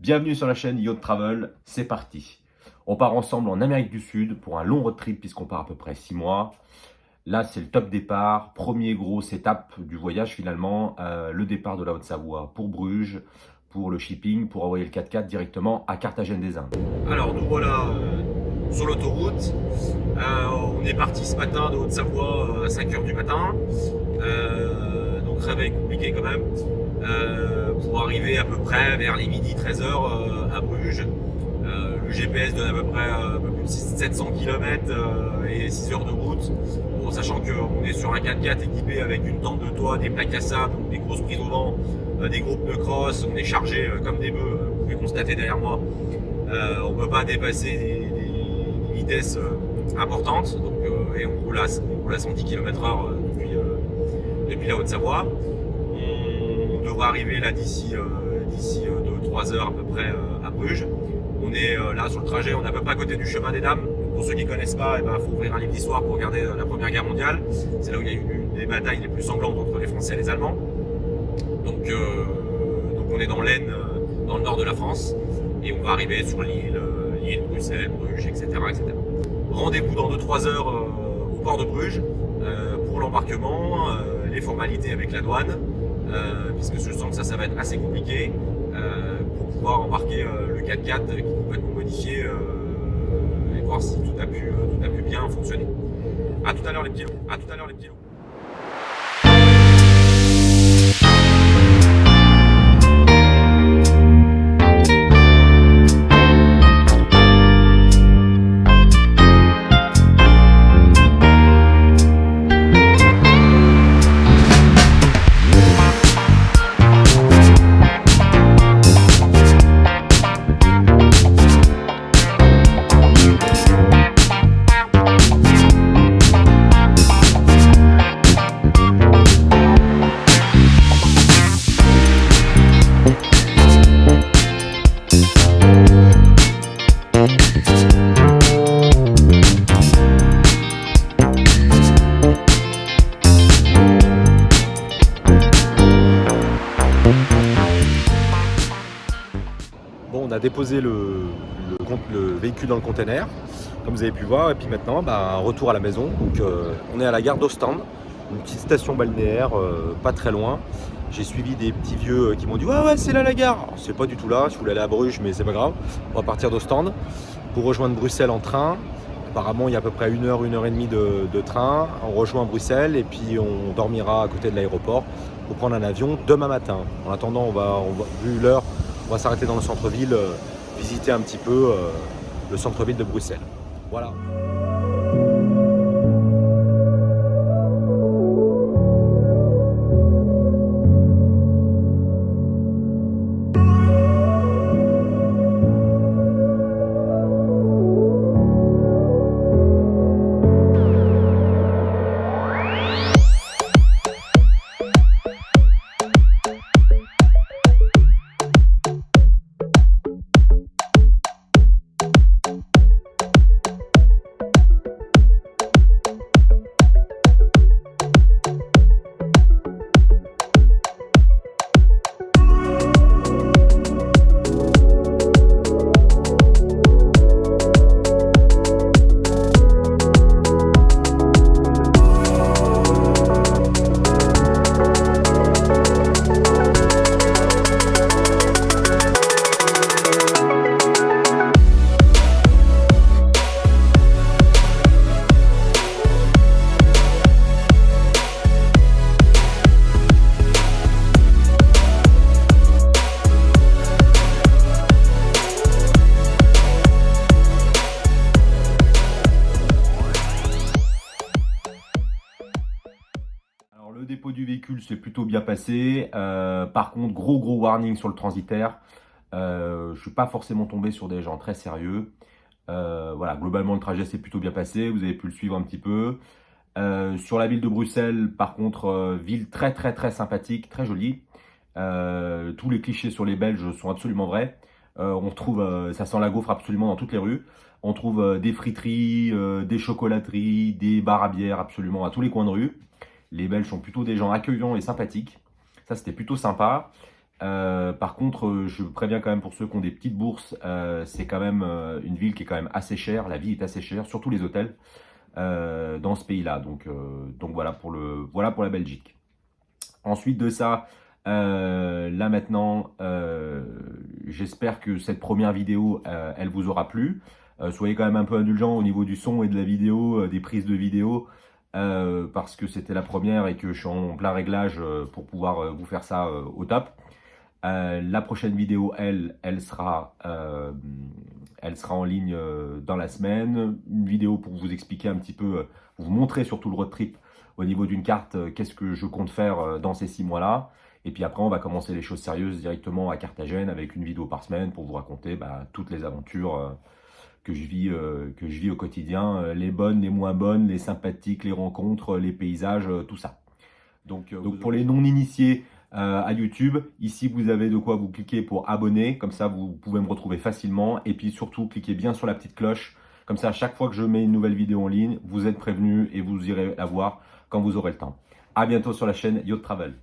Bienvenue sur la chaîne Yacht Travel, c'est parti. On part ensemble en Amérique du Sud pour un long road trip puisqu'on part à peu près 6 mois. Là, c'est le top départ, premier grosse étape du voyage finalement, le départ de la Haute-Savoie pour Bruges, pour le shipping, pour envoyer le 4x4 directement à Carthagène des Indes. Alors nous voilà sur l'autoroute. On est parti ce matin de Haute-Savoie à 5h du matin. Donc réveil compliqué quand même. Pour arriver à peu près vers les midi 13h à Bruges. Le GPS donne à peu près un peu plus de 700 km et 6 heures de route. Bon, sachant qu'on est sur un 4x4 équipé avec une tente de toit, des plaques à sable, des grosses prises au vent, des gros pneus cross, on est chargé comme des bœufs, vous pouvez constater derrière moi. On ne peut pas dépasser des vitesses importantes, donc, et on roule à 110 km/h depuis la Haute-Savoie. On devrait arriver là d'ici 2-3 heures à peu près à Bruges. On est là sur le trajet, on est à peu près à côté du chemin des Dames. Donc, pour ceux qui ne connaissent pas, il faut ouvrir un livre d'histoire pour regarder la Première Guerre mondiale. C'est là où il y a eu une des batailles les plus sanglantes entre les Français et les Allemands. Donc on est dans l'Aisne, dans le nord de la France, et on va arriver sur l'île, Bruxelles, Bruges, etc. Rendez-vous dans 2-3 heures au port de Bruges pour l'embarquement, les formalités avec la douane, puisque je sens que ça va être assez compliqué pour pouvoir embarquer le 4x4 qui est complètement modifié et voir si tout a pu bien fonctionner. A tout à l'heure les petits loups. À tout à l'heure les petits loups. Bon, on a déposé le véhicule dans le container, comme vous avez pu voir, et puis maintenant, un retour à la maison. Donc, on est à la gare d'Ostende, une petite station balnéaire, pas très loin. J'ai suivi des petits vieux qui m'ont dit ouais c'est là la gare. Alors, c'est pas du tout là, je voulais aller à Bruges, mais c'est pas grave. On va partir d'Ostende pour rejoindre Bruxelles en train. Apparemment, il y a à peu près 1 heure et demie de train. On rejoint Bruxelles et puis on dormira à côté de l'aéroport pour prendre un avion demain matin. En attendant, vu l'heure, on va s'arrêter dans le centre-ville, visiter un petit peu le centre-ville de Bruxelles. Voilà. Le dépôt du véhicule s'est plutôt bien passé. Par contre, gros warning sur le transitaire. Je ne suis pas forcément tombé sur des gens très sérieux. Voilà, globalement, le trajet s'est plutôt bien passé. Vous avez pu le suivre un petit peu. Sur la ville de Bruxelles, par contre, ville très sympathique, très jolie. Tous les clichés sur les Belges sont absolument vrais. On retrouve, ça sent la gaufre absolument dans toutes les rues. On trouve des friteries, des chocolateries, des bars à bière absolument à tous les coins de rue. Les Belges sont plutôt des gens accueillants et sympathiques. Ça, c'était plutôt sympa. Par contre, je préviens quand même pour ceux qui ont des petites bourses, c'est quand même une ville qui est quand même assez chère. La vie est assez chère, surtout les hôtels dans ce pays-là. Donc voilà pour la Belgique. Ensuite de ça, là maintenant, j'espère que cette première vidéo, elle vous aura plu. Soyez quand même un peu indulgents au niveau du son et de la vidéo, des prises de vidéo, parce que c'était la première et que je suis en plein réglage pour pouvoir vous faire ça au top. La prochaine vidéo, elle sera en ligne dans la semaine. Une vidéo pour vous expliquer un petit peu, vous montrer surtout le road trip au niveau d'une carte, qu'est-ce que je compte faire dans ces 6 mois-là. Et puis après, on va commencer les choses sérieuses directement à Carthagène avec une vidéo par semaine pour vous raconter toutes les aventures que je vis au quotidien, les bonnes, les moins bonnes, les sympathiques, les rencontres, les paysages, tout ça. Donc pour les non-initiés à YouTube, ici vous avez de quoi vous cliquer pour abonner, comme ça vous pouvez me retrouver facilement. Et puis surtout, cliquez bien sur la petite cloche, comme ça à chaque fois que je mets une nouvelle vidéo en ligne, vous êtes prévenus et vous irez la voir quand vous aurez le temps. À bientôt sur la chaîne Yacht Travel.